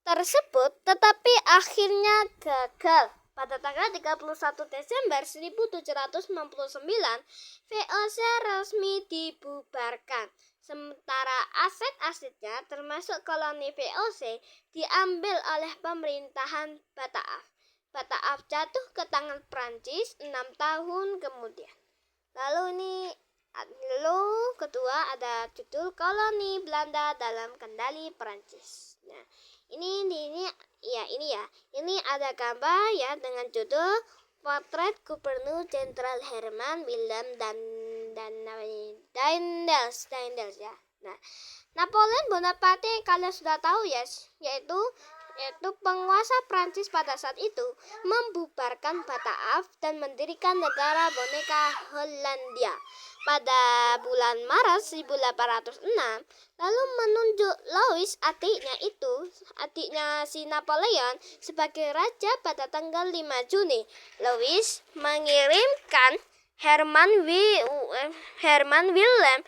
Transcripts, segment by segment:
tersebut, tetapi akhirnya gagal. Pada tanggal 31 Desember 1799, VOC resmi dibubarkan. Sementara aset-asetnya termasuk koloni VOC diambil oleh pemerintahan Bataaf. Bataaf jatuh ke tangan Prancis 6 tahun kemudian. Lalu kedua ada judul koloni Belanda dalam kendali Prancis. Nah, ini ada gambar ya dengan judul Potret Gubernur Jenderal Herman Willem Daendels ya. Nah, Napoleon Bonaparte kalian sudah tahu ya, yaitu penguasa Prancis pada saat itu membubarkan Bataaf dan mendirikan negara boneka Hollandia pada bulan Maret 1806, lalu menunjuk Louis adiknya si Napoleon sebagai raja pada tanggal 5 Juni. Louis mengirimkan Herman Willem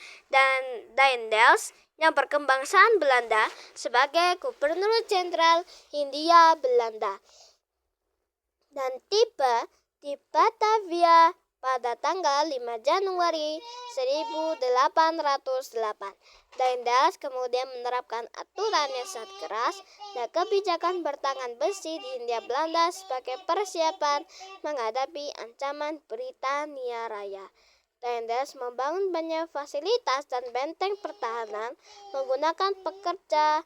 Daendels yang berkebangsaan Belanda sebagai Gubernur Jenderal Hindia Belanda dan tiba di Batavia pada tanggal 5 Januari 1808. Daendels kemudian menerapkan aturan yang sangat keras dan kebijakan bertangan besi di Hindia Belanda sebagai persiapan menghadapi ancaman Britania Raya. Daendels membangun banyak fasilitas dan benteng pertahanan menggunakan pekerja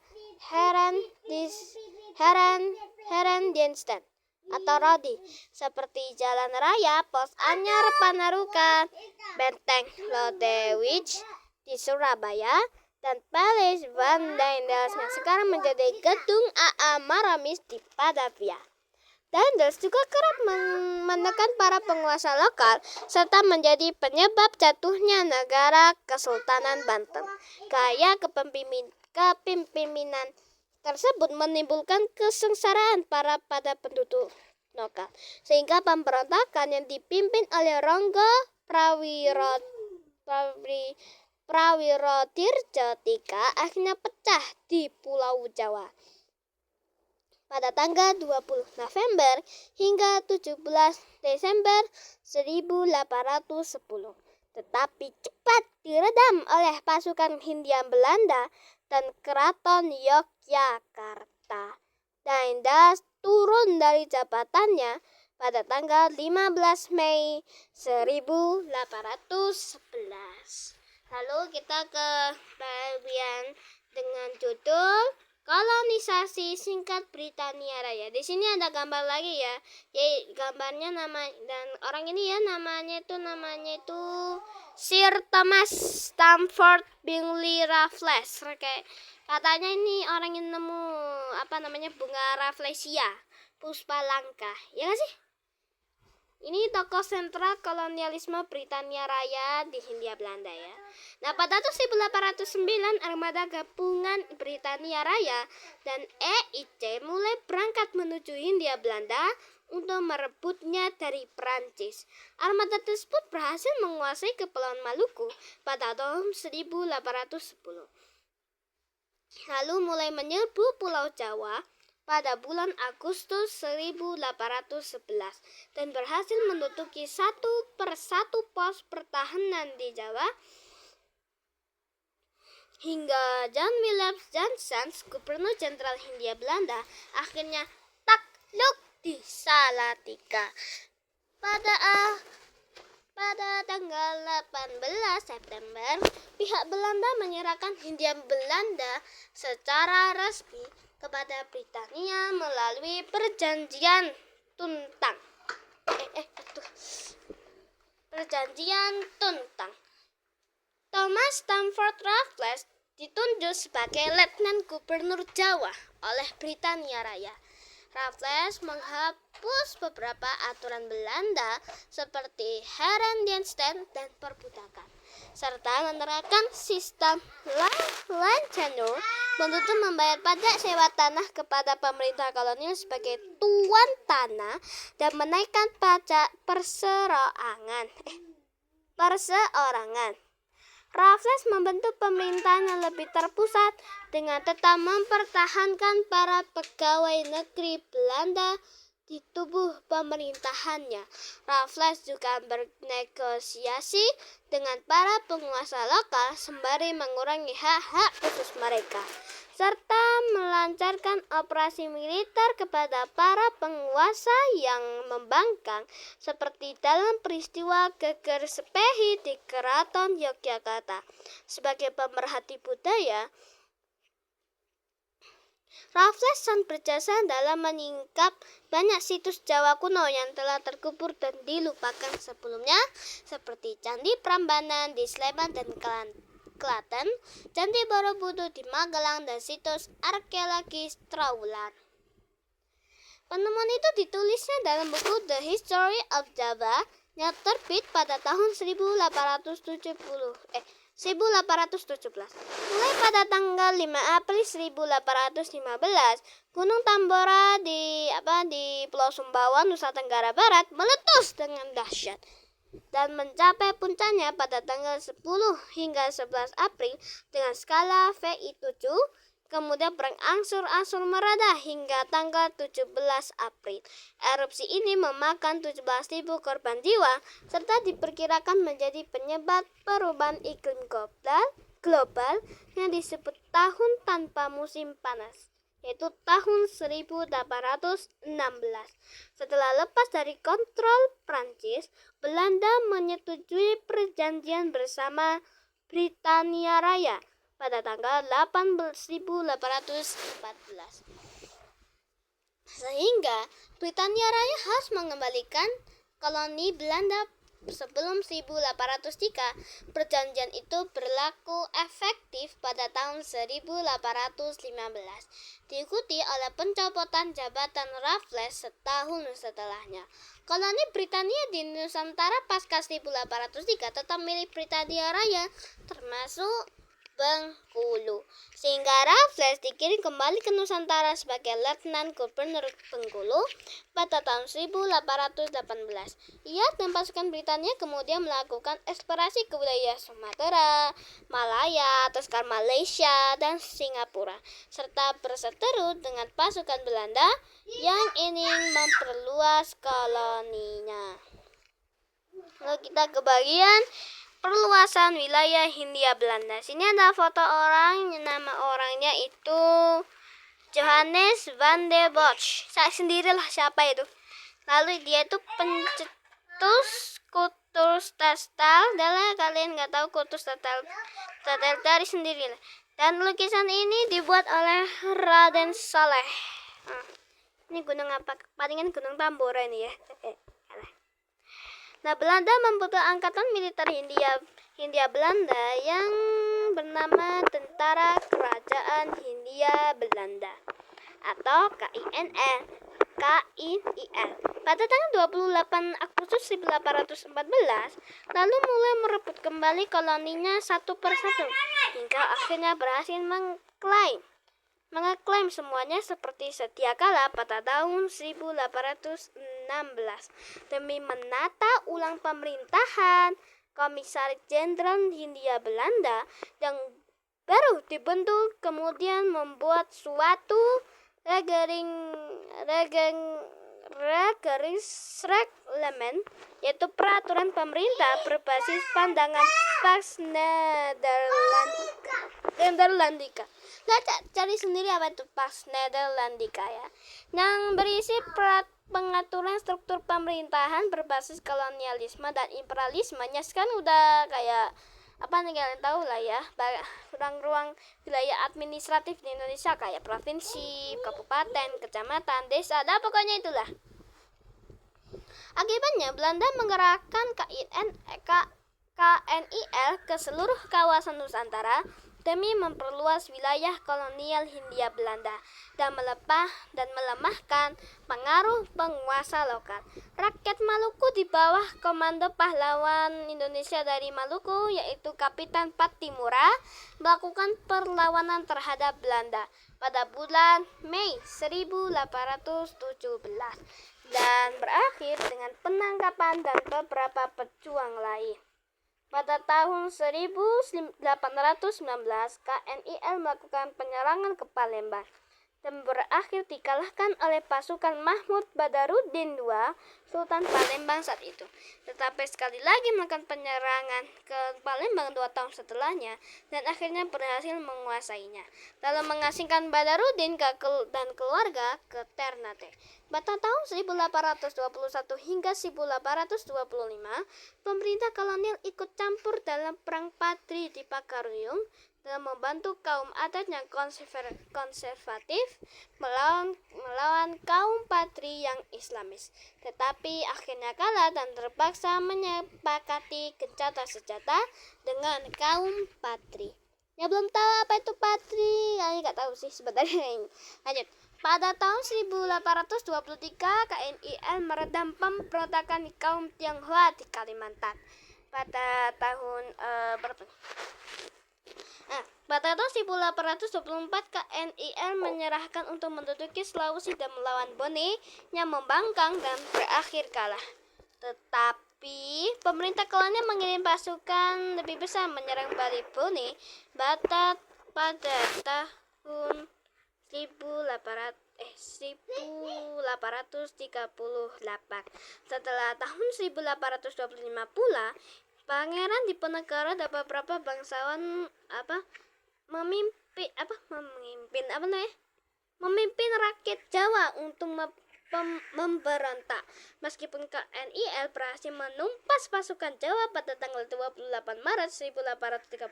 Herendienst atau Rodi, seperti Jalan Raya, Pos Anyar Panarukan, Benteng Lodewijk di Surabaya, dan Paleis van Daendels yang sekarang menjadi Gedung AA Maramis di Batavia. Daendels juga kerap menekan para penguasa lokal serta menjadi penyebab jatuhnya negara Kesultanan Banten. Gaya kepemimpinan tersebut menimbulkan kesengsaraan pada penduduk lokal, sehingga pemberontakan yang dipimpin oleh Ronggo Prawirodirjo III akhirnya pecah di Pulau Jawa pada tanggal 20 November hingga 17 Desember 1810. Tetapi cepat diredam oleh pasukan Hindia Belanda dan Keraton Yogyakarta. Daendels turun dari jabatannya pada tanggal 15 Mei 1811. Lalu kita ke bagian dengan judul Kolonisasi Singkat Britania Raya. Di sini ada gambar lagi ya. Gambarnya dan orang ini ya namanya itu Sir Thomas Stamford Bingley Raffles. Kayak katanya ini orang yang nemu bunga Rafflesia Puspa Langka. Ya gak sih? Ini tokoh sentral kolonialisme Britania Raya di Hindia Belanda ya. Nah, pada tahun 1809 armada gabungan Britania Raya dan EIC mulai berangkat menuju Hindia Belanda untuk merebutnya dari Prancis. Armada tersebut berhasil menguasai Kepulauan Maluku pada tahun 1810. Lalu mulai menyerbu Pulau Jawa pada bulan Agustus 1811 dan berhasil menduduki satu persatu pos pertahanan di Jawa hingga John William Johnson, Gubernur Jenderal Hindia Belanda, akhirnya takluk di Salatiga. Pada tanggal 18 September, pihak Belanda menyerahkan Hindia Belanda secara resmi kepada Britania melalui Perjanjian Tuntang. Thomas Stamford Raffles ditunjuk sebagai Letnan Gubernur Jawa oleh Britania Raya. Raffles menghapus beberapa aturan Belanda seperti Herendienst dan perbudakan, serta menerapkan sistem Lancanur, menuntut membayar pajak sewa tanah kepada pemerintah kolonial sebagai tuan tanah dan menaikkan pajak perseorangan. Raffles membentuk pemerintahan yang lebih terpusat dengan tetap mempertahankan para pegawai negeri Belanda di tubuh pemerintahannya. Raffles juga bernegosiasi dengan para penguasa lokal sembari mengurangi hak-hak khusus mereka, serta melancarkan operasi militer kepada para penguasa yang membangkang, seperti dalam peristiwa Geger Sepehi di Keraton Yogyakarta. Sebagai pemerhati budaya, Raffles sangat berjasa dalam menyingkap banyak situs Jawa kuno yang telah terkubur dan dilupakan sebelumnya, seperti Candi Prambanan di Sleman dan Klaten, Candi Borobudur di Magelang, dan situs arkeologis Trowulan. Penemuan itu ditulisnya dalam buku The History of Java yang terbit pada tahun 1817. Mulai pada tanggal 5 April 1815, Gunung Tambora di Pulau Sumbawa, Nusa Tenggara Barat meletus dengan dahsyat dan mencapai puncaknya pada tanggal 10 hingga 11 April dengan skala VI7. Kemudian berangsur-angsur mereda hingga tanggal 17 April. Erupsi ini memakan 17.000 korban jiwa serta diperkirakan menjadi penyebab perubahan iklim global yang disebut tahun tanpa musim panas, yaitu tahun 1816. Setelah lepas dari kontrol Prancis, Belanda menyetujui perjanjian bersama Britania Raya pada tanggal 1814. Sehingga Britania Raya harus mengembalikan koloni Belanda sebelum 1803. Perjanjian itu berlaku efektif pada tahun 1815, diikuti oleh pencopotan jabatan Raffles setahun setelahnya. Koloni Britania di Nusantara pasca 1803 tetap milik Britania Raya, termasuk Bengkulu, sehingga Raffles dikirim kembali ke Nusantara sebagai Letnan Gubernur Bengkulu pada tahun 1818. Ia dan pasukan Britania kemudian melakukan eksplorasi ke wilayah Sumatera, Malaya, Toskan Malaysia, dan Singapura, serta berseteru dengan pasukan Belanda yang ingin memperluas koloninya. Lalu kita ke bagian perluasan wilayah Hindia Belanda. Sini ada foto orang, nama orangnya itu Johannes van der Bosch. Saya sendirilah siapa itu. Lalu dia itu pencetus Kuturstelstal. Dalam kalian nggak tahu Kuturstelstal, cari sendirilah. Dan lukisan ini dibuat oleh Raden Saleh. Ini gunung apa? Palingan Gunung Tambora ini ya. Nah, Belanda membentuk angkatan militer Hindia Belanda yang bernama Tentara Kerajaan Hindia Belanda atau KINL pada tanggal 28 Agustus 1814, lalu mulai merebut kembali koloninya satu persatu hingga akhirnya berhasil mengeklaim semuanya seperti sedia kala pada tahun 1816. Demi menata ulang pemerintahan, Komisaris Jenderal Hindia Belanda yang baru dibentuk kemudian membuat suatu regeringsreglement, yaitu peraturan pemerintah berbasis pandangan Pax Nederlandica. Cari sendiri apa itu Pax Nederlandica ya, yang berisi pengaturan struktur pemerintahan berbasis kolonialisme dan imperialismenya. Sekarang udah kayak apa nih, kalian tahu lah ya, ruang-ruang wilayah administratif di Indonesia kayak provinsi, kabupaten, kecamatan, desa, pokoknya itulah. Akibatnya Belanda menggerakkan KNIL ke seluruh kawasan Nusantara demi memperluas wilayah kolonial Hindia Belanda dan melemahkan pengaruh penguasa lokal. Rakyat Maluku di bawah komando pahlawan Indonesia dari Maluku, yaitu Kapitan Patimura, melakukan perlawanan terhadap Belanda pada bulan Mei 1817 dan berakhir dengan penangkapan dan beberapa pejuang lain. Pada tahun 1819, KNIL melakukan penyerangan ke Palembang dan berakhir dikalahkan oleh pasukan Mahmud Badarudin II, Sultan Palembang saat itu. Tetapi sekali lagi melakukan penyerangan ke Palembang 2 tahun setelahnya dan akhirnya berhasil menguasainya, lalu mengasingkan Badarudin dan keluarga ke Ternate. Pada tahun 1821 hingga 1825, pemerintah kolonial ikut campur dalam Perang Padri di Pagaruyung dalam membantu kaum adat yang konservatif melawan kaum Padri yang Islamis. Tetapi akhirnya kalah dan terpaksa menyepakati gencatan senjata dengan kaum Padri. Ya belum tahu apa itu Padri, nggak tahu sih sebenarnya. Lanjut. Pada tahun 1823, KNIL meredam pemberontakan kaum Tionghoa di Kalimantan. Pada tahun pada tahun 1824, KNIL menyerahkan untuk menduduki Sulawesi dan melawan Bone yang membangkang dan berakhir kalah. Tetapi pemerintah kolonial mengirim pasukan lebih besar menyerang balik Bone pada tahun 1838. Setelah tahun 1825 pula, Pangeran Diponegoro dan beberapa bangsawan memimpin rakyat Jawa untuk memberontak. Meskipun KNIL berhasil menumpas pasukan Jawa pada tanggal 28 Maret 1830,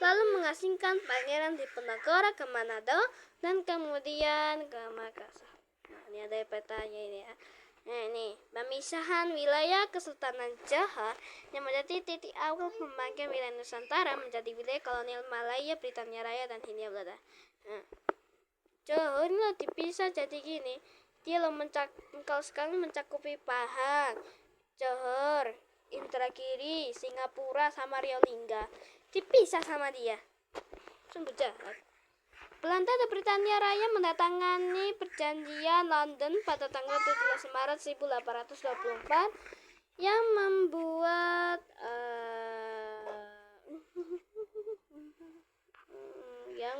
lalu mengasingkan Pangeran Diponegoro ke Manado dan kemudian ke Makassar. Nah, ini ada petanya ini ya. Nah, ini pemisahan wilayah Kesultanan Johor yang menjadi titik awal pembagian wilayah Nusantara menjadi wilayah kolonial Malaya, Britania Raya, dan Hindia Belanda. Nah, Johor ini dipisah jadi gini. Dia sekali mencakupi Pahang, Johor, Indragiri, Singapura, sama Riau Lingga. Dipisah sama dia. Sungguh jahat. Belanda dan Britania Raya menandatangani perjanjian London pada tanggal 17 Maret 1824 yang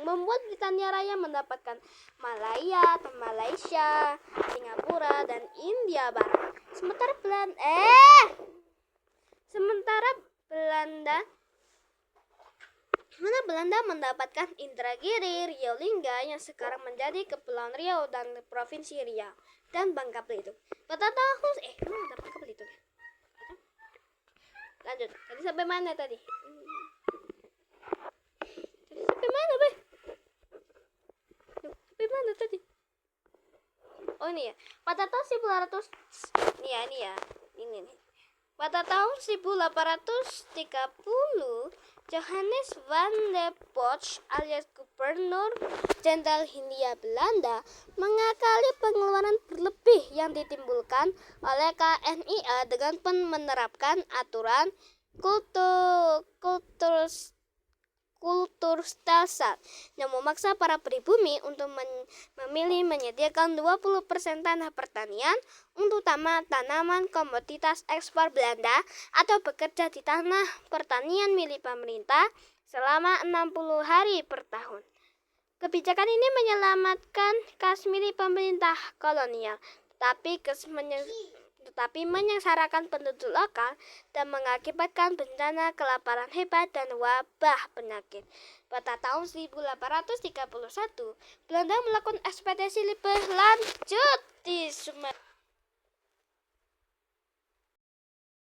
membuat Britania Raya mendapatkan Malaya, Malaysia, Singapura, dan India Barat. Sementara Belanda mendapatkan Indragiri, Riau Lingga yang sekarang menjadi Kepulauan Riau dan Provinsi Riau dan Bangka Belitung. Pada tahun ada Bangka Belitung. Lanjut. Tadi sampai mana tadi? Sampai mana, Be? Sampai mana tadi? Oh, ini ya. Pada tahun 1900 ini nih. Pada tahun 1830, Johannes van der Bosch alias Gubernur Jenderal Hindia Belanda mengakali pengeluaran berlebih yang ditimbulkan oleh KNIL dengan menerapkan aturan kulturstelsel yang memaksa para pribumi untuk memilih menyediakan 20% tanah pertanian untuk tanaman komoditas ekspor Belanda atau bekerja di tanah pertanian milik pemerintah selama 60 hari per tahun. Kebijakan ini menyelamatkan kas milik pemerintah kolonial, tetapi menyengsarakan penduduk lokal dan mengakibatkan bencana kelaparan hebat dan wabah penyakit. Pada tahun 1831, Belanda melakukan ekspedisi lebih lanjut di Sumatera.